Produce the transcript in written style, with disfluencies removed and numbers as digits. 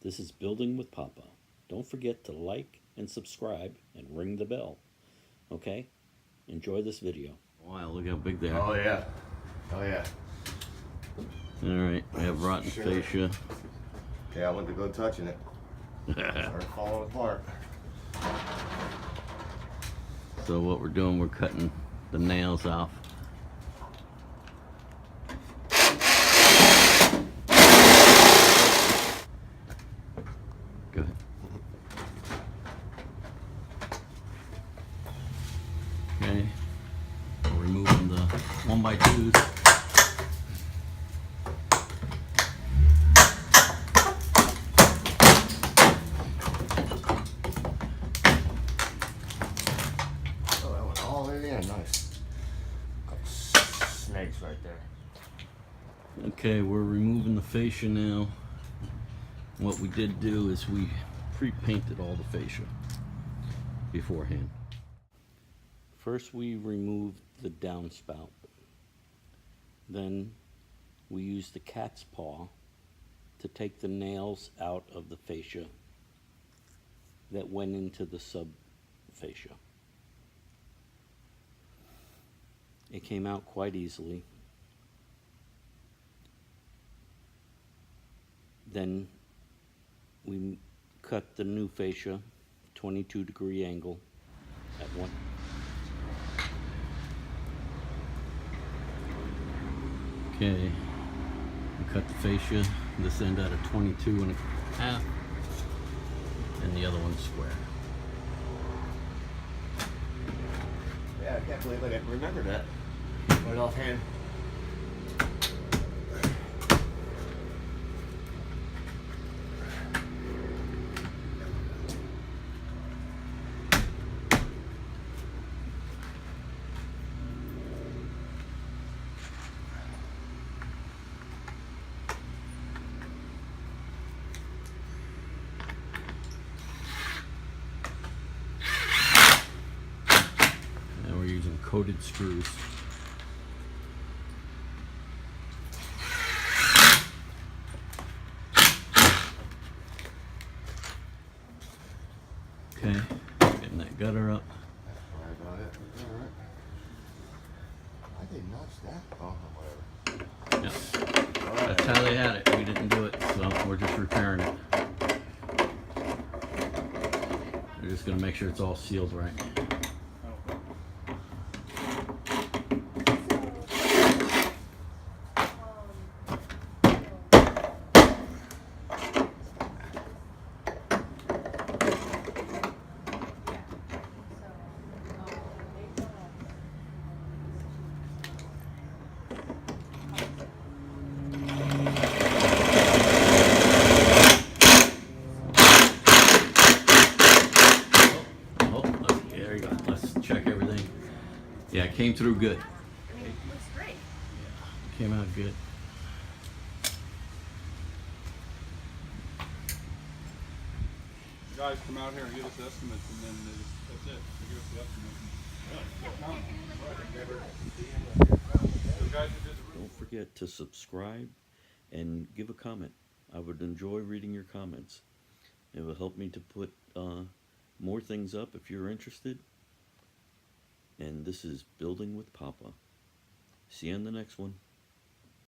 This is Building with Papa. Don't forget to like and subscribe and ring the bell. Okay? Enjoy this video. Wow, look how big they are. Oh yeah. Oh yeah. Alright, we have rotten fascia. Yeah, I went to go touching it. Started falling apart. So what we're doing, we're cutting the nails off. Go ahead. Okay, we're removing the 1x2s. Oh, that went all the way in. Nice. Couple snakes right there. Okay, we're removing the fascia now. What we did do is we pre-painted all the fascia beforehand. First we removed the downspout. Then we used the cat's paw to take the nails out of the fascia that went into the sub fascia. It came out quite easily. Then we cut the new fascia 22-degree angle at one. Okay, we cut the fascia, this end at a 22.5, and the other one's square. Yeah, I can't believe I didn't remember that. Right offhand. And we're using coated screws. Okay, getting that gutter up. Sorry about it. Alright. I didn't notch that. Oh, whatever. Yeah. That's how they had it. We didn't do it, so we're just repairing it. We're just gonna make sure it's all sealed right. Yeah, it came through good. I mean, it looks great. Yeah, came out good. You guys come out here and give us estimates, and then that's it. They give us the estimate. Don't forget to subscribe and give a comment. I would enjoy reading your comments. It will help me to put more things up if you're interested. And this is Building with Papa. See you in the next one.